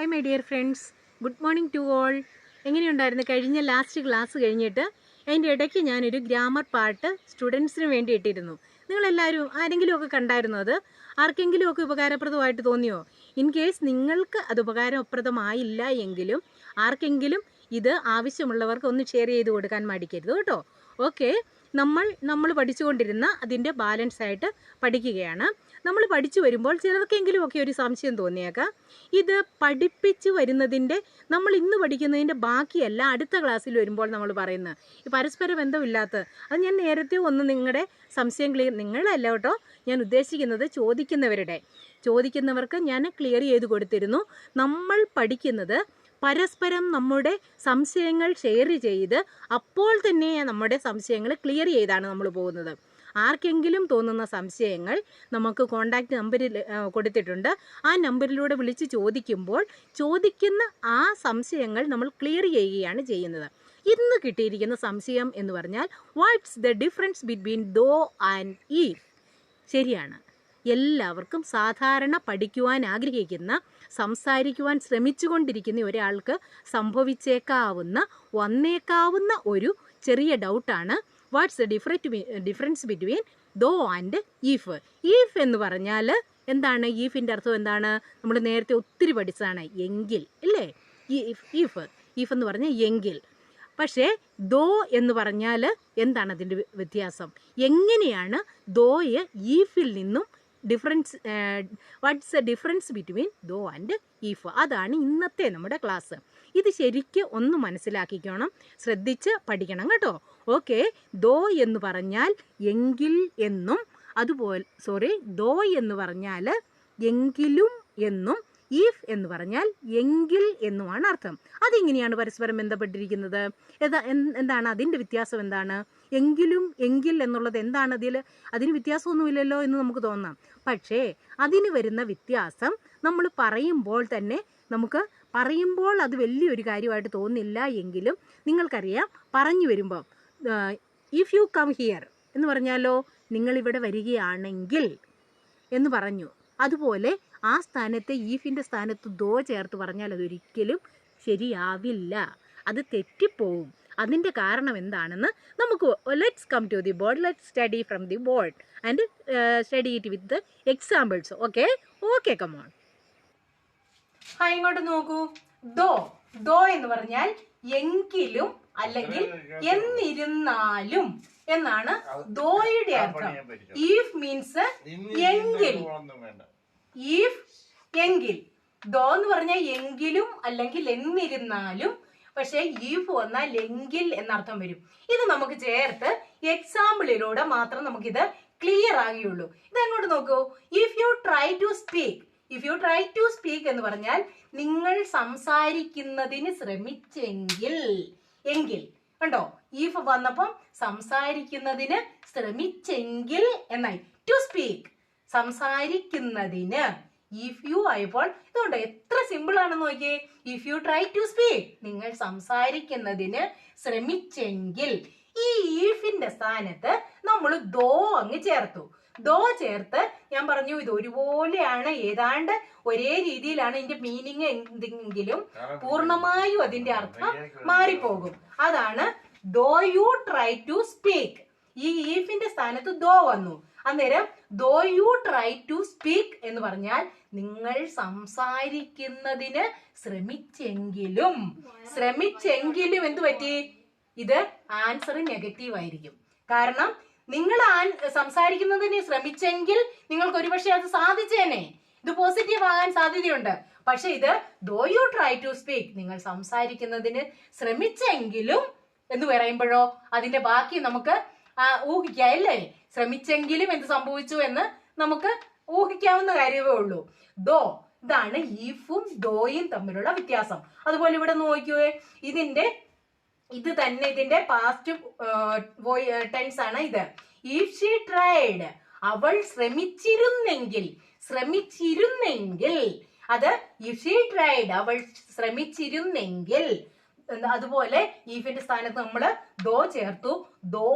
Hi my dear friends, good morning to all. എങ്ങനെയുണ്ടായിരുന്നു കഴിഞ്ഞ last class കഴിഞ്ഞിട്ട്? അതിൻ്റെ ഇടയ്ക്ക് ഞാനൊരു ഗ്രാമർ പാട്ട് സ്റ്റുഡൻസിന് വേണ്ടി ഇട്ടിരുന്നു. നിങ്ങളെല്ലാവരും ആരെങ്കിലുമൊക്കെ കണ്ടായിരുന്നോ? അത് ആർക്കെങ്കിലുമൊക്കെ ഉപകാരപ്രദമായിട്ട് തോന്നിയോ? ഇൻ കേസ് നിങ്ങൾക്ക് അത് ഉപകാരപ്രദമായില്ല എങ്കിലും ആർക്കെങ്കിലും ഇത് ആവശ്യമുള്ളവർക്ക് ഒന്ന് ഷെയർ ചെയ്ത് കൊടുക്കാൻ മടിക്കരുത് കേട്ടോ. ഓക്കെ, നമ്മൾ പഠിച്ചുകൊണ്ടിരുന്ന അതിൻ്റെ ബാലൻസ് ആയിട്ട് പഠിക്കുകയാണ്. നമ്മൾ പഠിച്ചു വരുമ്പോൾ ചിലർക്കെങ്കിലും ഒക്കെ ഒരു സംശയം തോന്നിയേക്കാം. ഇത് പഠിപ്പിച്ചു വരുന്നതിൻ്റെ, നമ്മൾ ഇന്ന് പഠിക്കുന്നതിൻ്റെ ബാക്കിയല്ല അടുത്ത ക്ലാസ്സിൽ വരുമ്പോൾ നമ്മൾ പറയുന്നത്. ഈ പരസ്പര ബന്ധമില്ലാത്ത അത് ഞാൻ നേരത്തെ ഒന്ന് നിങ്ങളുടെ സംശയം നിങ്ങളല്ല കേട്ടോ, ഞാൻ ഉദ്ദേശിക്കുന്നത് ചോദിക്കുന്നവർക്ക് ഞാൻ ക്ലിയർ ചെയ്ത് കൊടുത്തിരുന്നു. നമ്മൾ പഠിക്കുന്നത് പരസ്പരം നമ്മുടെ സംശയങ്ങൾ ഷെയർ ചെയ്ത് അപ്പോൾ തന്നെ നമ്മുടെ സംശയങ്ങൾ ക്ലിയർ ചെയ്താണ് നമ്മൾ പോകുന്നത്. ആർക്കെങ്കിലും തോന്നുന്ന സംശയങ്ങൾ നമുക്ക് കോൺടാക്റ്റ് നമ്പറിൽ കൊടുത്തിട്ടുണ്ട്. ആ നമ്പറിലൂടെ വിളിച്ച് ചോദിക്കുന്ന ആ സംശയങ്ങൾ നമ്മൾ ക്ലിയർ ചെയ്യുകയാണ് ചെയ്യുന്നത്. ഇന്ന് കിട്ടിയിരിക്കുന്ന സംശയം എന്ന് പറഞ്ഞാൽ what's the difference between though and if. ശരിയാണ്, എല്ലാവർക്കും സാധാരണ പഠിക്കുവാൻ ആഗ്രഹിക്കുന്ന, സംസാരിക്കുവാൻ ശ്രമിച്ചുകൊണ്ടിരിക്കുന്ന ഒരാൾക്ക് വന്നേക്കാവുന്ന ഒരു ചെറിയ ഡൗട്ടാണ് what's the difference between though and if. If എന്ന് പറഞ്ഞാൽ എന്താണ്? ഈഫിൻ്റെ അർത്ഥം എന്താണ്? നമ്മൾ നേരത്തെ ഒത്തിരി പഠിച്ചതാണ്, എങ്കിൽ അല്ലേ? ഈഫ് എന്ന് പറഞ്ഞാൽ എങ്കിൽ. പക്ഷേ ദോ എന്ന് പറഞ്ഞാൽ എന്താണ് അതിൻ്റെ വ്യത്യാസം? എങ്ങനെയാണ് ദോയെ ഈഫിൽ നിന്നും what's the difference between though and if? അതാണ് ഇന്നത്തെ നമ്മുടെ ക്ലാസ്. ഇത് ശരിക്കും ഒന്ന് മനസ്സിലാക്കിക്കണം, ശ്രദ്ധിച്ച് പഠിക്കണം കേട്ടോ. ഓക്കെ, ദോ എന്ന് പറഞ്ഞാൽ എങ്കിൽ എന്നും, ദോ എന്ന് പറഞ്ഞാൽ എങ്കിലും എന്നും, ഈഫ് എന്ന് പറഞ്ഞാൽ എങ്കിൽ എന്നുമാണ് അർത്ഥം. അതെങ്ങനെയാണ് പരസ്പരം ബന്ധപ്പെട്ടിരിക്കുന്നത്? എന്താണ് അതിൻ്റെ വ്യത്യാസം? എന്താണ് എങ്കിൽ എന്നുള്ളത്? എന്താണ് അതിന് വ്യത്യാസമൊന്നുമില്ലല്ലോ എന്ന് നമുക്ക് തോന്നാം. പക്ഷേ അതിന് വരുന്ന വ്യത്യാസം നമ്മൾ പറയുമ്പോൾ അത് വലിയൊരു കാര്യമായിട്ട് തോന്നില്ല എങ്കിലും നിങ്ങൾക്കറിയാം, പറഞ്ഞു വരുമ്പോൾ ഇഫ് യു കം ഹിയർ എന്ന് പറഞ്ഞാലോ, നിങ്ങളിവിടെ വരികയാണെങ്കിൽ എന്ന് പറഞ്ഞു. അതുപോലെ ആ സ്ഥാനത്ത് ഈഫിൻ്റെ സ്ഥാനത്ത് ദോ ചേർത്ത് പറഞ്ഞാൽ അതൊരിക്കലും ശരിയാവില്ല, അത് തെറ്റിപ്പോവും. അതിൻ്റെ കാരണം എന്താണെന്ന് നമുക്ക് let's come to the board, let's study from the board and study it with the examples. Okay come on. ഇങ്ങോട്ട് നോക്കൂ. ദോ എന്ന് പറഞ്ഞാൽ എങ്കിലും അല്ലെങ്കിൽ എന്നിരുന്നാലും എന്നാണ് ദോയുടെ അർത്ഥം. ഈഫ് മീൻസ് എങ്കിൽ. ദോ എന്ന് പറഞ്ഞാൽ എങ്കിലും അല്ലെങ്കിൽ എന്നിരുന്നാലും. പക്ഷെ ഈഫ് വന്നാൽ എങ്കിൽ എന്നർത്ഥം വരും. ഇത് നമുക്ക് ചേർത്ത് എക്സാമ്പിളിലൂടെ മാത്രം നമുക്കിത് ക്ലിയർ ആകുകയുള്ളൂ. ഇതങ്ങോട്ട് നോക്കൂ. If you try to speak എന്ന് പറഞ്ഞാൽ നിങ്ങൾ സംസാരിക്കുന്നതിന് ശ്രമിച്ചെങ്കിൽ. കണ്ടോ, ഈഫ് വന്നപ്പം സംസാരിക്കുന്നതിന് ശ്രമിച്ചെങ്കിൽ എന്നായി. ടു സ്പീക്ക്, സംസാരിക്കുന്നതിന്. ഇഫ് യു ആയപ്പോൾ ഇതുകൊണ്ട് എത്ര സിമ്പിൾ ആണെന്ന് നോക്കിയേ. If you try to speak, നിങ്ങൾ സംസാരിക്കുന്നതിന് ശ്രമിച്ചെങ്കിൽ. ഈ ഈഫിന്റെ സ്ഥാനത്ത് നമ്മൾ ദോ അങ്ങ് ചേർത്തു. ദോ ചേർത്ത് ഞാൻ പറഞ്ഞു ഇത് ഒരുപോലെയാണ്, ഏതാണ്ട് ഒരേ രീതിയിലാണ് ഇതിന്റെ മീനിങ് എന്തെങ്കിലും പൂർണ്ണമായും അതിന്റെ അർത്ഥം മാറിപ്പോകും. അതാണ് ദോ യു ട്രൈ ടു സ്പീക്ക്. ഈ ഈഫിന്റെ സ്ഥാനത്ത് ദോ വന്നു. അന്നേരം ദോ യു ട്രൈ ടു സ്പീക്ക് എന്ന് പറഞ്ഞാൽ നിങ്ങൾ സംസാരിക്കുന്നതിന് ശ്രമിച്ചെങ്കിലും എന്ത് പറ്റി? ഇത് ആൻസർ നെഗറ്റീവ് ആയിരിക്കും. കാരണം നിങ്ങൾ സംസാരിക്കുന്നതിന് ശ്രമിച്ചെങ്കിൽ നിങ്ങൾക്ക് ഒരുപക്ഷെ അത് സാധിച്ചേനെ, ഇത് പോസിറ്റീവ് ആകാൻ സാധ്യതയുണ്ട്. പക്ഷെ ഇത് ദോ യു ട്രൈ ടു സ്പീക്ക്, നിങ്ങൾ സംസാരിക്കുന്നതിന് ശ്രമിച്ചെങ്കിലും എന്ന് പറയുമ്പോഴോ അതിന്റെ ബാക്കി നമുക്ക് ഊഹിക്കാം അല്ലേ? ശ്രമിച്ചെങ്കിലും എന്ത് സംഭവിച്ചു എന്ന് നമുക്ക് ഊഹിക്കാവുന്ന കാര്യമേ ഉള്ളൂ. ഇതാണ് ഈഫും ദോയും തമ്മിലുള്ള വ്യത്യാസം. അതുപോലെ ഇവിടെ നോക്കിയേ, ഇത് തന്നെ ഇതിന്റെ പാസ്റ്റ് ടെൻസ് ആണ് ഇത്. ഇഫ് ഷീ ട്രൈഡ്, അവൾ ശ്രമിച്ചിരുന്നെങ്കിൽ. അത് ഇഫ് ഷീ ട്രൈഡ്, അവൾ ശ്രമിച്ചിരുന്നെങ്കിൽ. അതുപോലെ ഈഫിന്റെ സ്ഥാനത്ത് നമ്മൾ ദോ ചേർത്തു. ദോ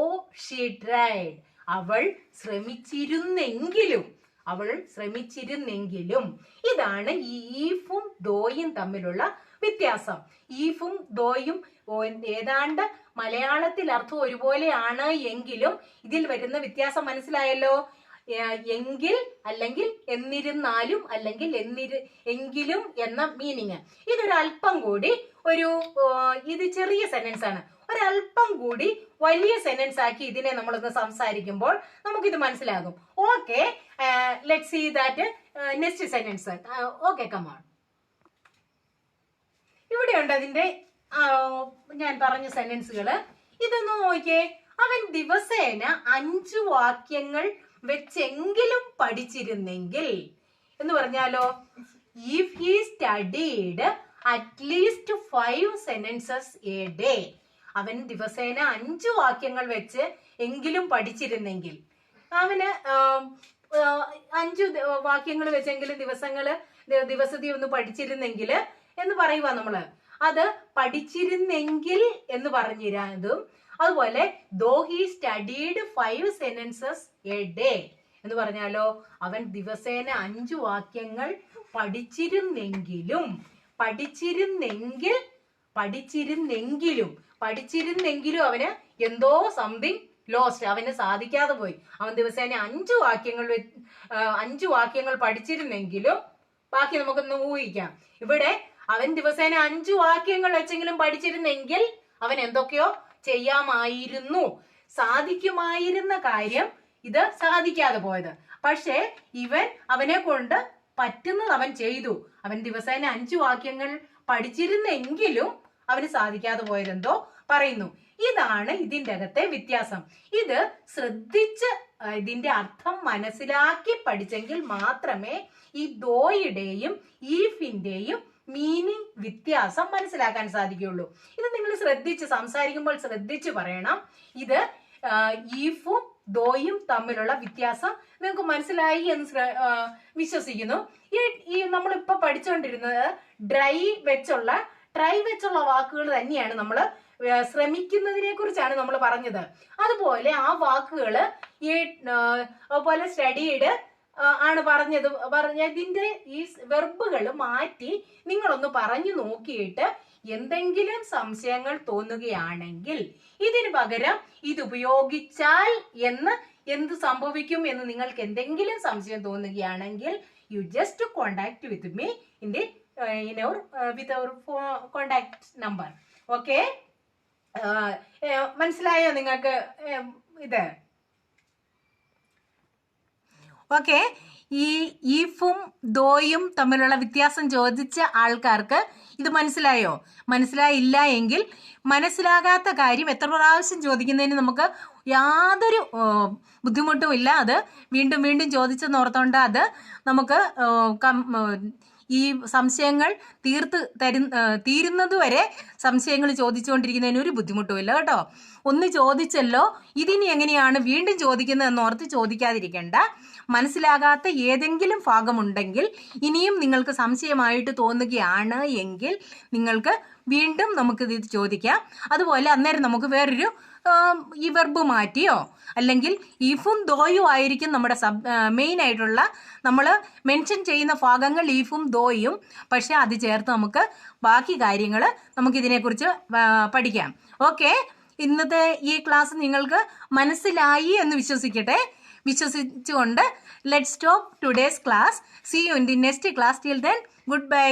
ഷീ ട്രൈഡ്, അവൾ ശ്രമിച്ചിരുന്നെങ്കിലും. അവൾ ശ്രമിച്ചിരുന്നെങ്കിലും. ഇതാണ് ഈ ഈഫും ദോയും തമ്മിലുള്ള വ്യത്യാസം. ഈഫും ദോയും ഏതാണ്ട് മലയാളത്തിൽ അർത്ഥം ഒരുപോലെയാണ് എങ്കിലും ഇതിൽ വരുന്ന വ്യത്യാസം മനസ്സിലായല്ലോ. എങ്കിൽ അല്ലെങ്കിൽ എന്നിരുന്നാലും അല്ലെങ്കിൽ എങ്കിലും എന്ന മീനിങ്. ഇതൊരല്പം കൂടി ഇത് ചെറിയ സെന്റൻസ് ആണ്. ഒരല്പം കൂടി വലിയ സെന്റൻസ് ആക്കി ഇതിനെ നമ്മളൊന്ന് സംസാരിക്കുമ്പോൾ നമുക്കിത് മനസ്സിലാകും. Okay, let's see that next sentence. Okay, come on. ഇവിടെയുണ്ട് അതിന്റെ ഞാൻ പറഞ്ഞ സെന്റൻസുകള്. ഇതൊന്ന് നോക്കിയേ. അവൻ ദിവസേന 5 വാക്യങ്ങൾ വെച്ചെങ്കിലും പഠിച്ചിരുന്നെങ്കിൽ എന്ന് പറഞ്ഞാലോ, if he studied at least 5 sentences a day. അവൻ ദിവസേന 5 വാക്യങ്ങൾ വെച്ച് എങ്കിലും പഠിച്ചിരുന്നെങ്കിൽ, അവന് 5 വാക്യങ്ങൾ വെച്ചെങ്കിലും ദിവസത്തിൽ ഒന്ന് പഠിച്ചിരുന്നെങ്കിൽ എന്ന് പറയുക നമ്മള്. അത് പഠിച്ചിരുന്നെങ്കിൽ എന്ന് പറഞ്ഞിരുന്നതും അതുപോലെ though he studied 5 sentences a day എന്ന് പറഞ്ഞാലോ, അവൻ ദിവസേന 5 വാക്യങ്ങൾ പഠിച്ചിരുന്നെങ്കിലും അവന് എന്തോ സംതിങ് ലോസ്റ്റ്, അവന് സാധിക്കാതെ പോയി. അവൻ ദിവസേന 5 വാക്യങ്ങൾ പഠിച്ചിരുന്നെങ്കിലും, ബാക്കി നമുക്കൊന്ന് ഊഹിക്കാം. ഇവിടെ അവൻ ദിവസേന 5 വാക്യങ്ങൾ വെച്ചെങ്കിലും പഠിച്ചിരുന്നെങ്കിൽ അവൻ എന്തൊക്കെയോ ചെയ്യാമായിരുന്നു, സാധിക്കുമായിരുന്ന കാര്യം ഇത് സാധിക്കാതെ പോയത്. പക്ഷേ അവനെ കൊണ്ട് പറ്റുന്നത് അവൻ ചെയ്തു. അവൻ ദിവസേന 5 വാക്യങ്ങൾ പഠിച്ചിരുന്നെങ്കിലും അവന് സാധിക്കാതെ പോയതെന്തോ പറയുന്നു. ഇതാണ് ഇതിന്റെ അകത്തെ വ്യത്യാസം. ഇത് ശ്രദ്ധിച്ച് ഇതിന്റെ അർത്ഥം മനസ്സിലാക്കി പഠിച്ചെങ്കിൽ മാത്രമേ ഈ ദോയുടെയും ഈഫിന്റെയും മീനിങ് വ്യത്യാസം മനസ്സിലാക്കാൻ സാധിക്കുകയുള്ളൂ. ഇത് നിങ്ങൾ സംസാരിക്കുമ്പോൾ ശ്രദ്ധിച്ച് പറയണം. ഇത് ഈഫും ദോയും തമ്മിലുള്ള വ്യത്യാസം നിങ്ങൾക്ക് മനസ്സിലായി എന്ന് വിശ്വസിക്കുന്നു. ഈ നമ്മളിപ്പോ പഠിച്ചുകൊണ്ടിരുന്നത് ട്രൈ വെച്ചുള്ള വാക്കുകൾ തന്നെയാണ്. നമ്മൾ ശ്രമിക്കുന്നതിനെ കുറിച്ചാണ് നമ്മൾ പറഞ്ഞത്. അതുപോലെ ആ വാക്കുകള് അതുപോലെ സ്റ്റഡീഡ് ആണ് പറഞ്ഞതിന്റെ ഈ വെർബുകൾ മാറ്റി നിങ്ങളൊന്ന് പറഞ്ഞു നോക്കിയിട്ട് എന്തെങ്കിലും സംശയങ്ങൾ തോന്നുകയാണെങ്കിൽ, ഇതിന് പകരം ഇത് ഉപയോഗിച്ചാൽ എന്ത് സംഭവിക്കും എന്ന് നിങ്ങൾക്ക് എന്തെങ്കിലും സംശയം തോന്നുകയാണെങ്കിൽ, you just contact with me with our contact number. Okay, മനസ്സിലായോ നിങ്ങൾക്ക് ഇത്? ഓക്കെ, ഈ ഈഫും ദോയും തമ്മിലുള്ള വ്യത്യാസം ചോദിച്ച ആൾക്കാർക്ക് ഇത് മനസ്സിലായോ? മനസ്സിലായില്ല എങ്കിൽ മനസ്സിലാകാത്ത കാര്യം എത്ര പ്രാവശ്യം ചോദിക്കുന്നതിന് നമുക്ക് യാതൊരു ബുദ്ധിമുട്ടും ഇല്ല. അത് വീണ്ടും വീണ്ടും ചോദിച്ചെന്നോർത്തോണ്ട് അത് നമുക്ക് ഈ സംശയങ്ങൾ തീരുന്നതുവരെ സംശയങ്ങൾ ചോദിച്ചുകൊണ്ടിരിക്കുന്നതിന് ഒരു ബുദ്ധിമുട്ടുമില്ല കേട്ടോ. ഒന്ന് ചോദിച്ചല്ലോ, ഇതിനി എങ്ങനെയാണ് വീണ്ടും ചോദിക്കുന്നതെന്ന് ഓർത്ത് ചോദിക്കാതിരിക്കേണ്ട. മനസ്സിലാകാത്ത ഏതെങ്കിലും ഭാഗമുണ്ടെങ്കിൽ ഇനിയും നിങ്ങൾക്ക് സംശയമായിട്ട് തോന്നുകയാണ് എങ്കിൽ നിങ്ങൾക്ക് വീണ്ടും നമുക്കിത് ചോദിക്കാം. അതുപോലെ അന്നേരം നമുക്ക് വേറൊരു ഈ വെർബ് മാറ്റിയോ അല്ലെങ്കിൽ ഈഫും ദോയും ആയിരിക്കും നമ്മുടെ മെയിൻ ആയിട്ടുള്ള നമ്മൾ മെൻഷൻ ചെയ്യുന്ന ഭാഗങ്ങൾ ഈഫും ദോയും. പക്ഷെ അത് ചേർത്ത് നമുക്ക് ബാക്കി കാര്യങ്ങൾ നമുക്കിതിനെക്കുറിച്ച് പഠിക്കാം. ഓക്കെ, ഇന്നത്തെ ഈ ക്ലാസ് നിങ്ങൾക്ക് മനസ്സിലായി എന്ന് വിശ്വസിച്ചുകൊണ്ട് let's stop today's class. See you in the next class. Till then, good by.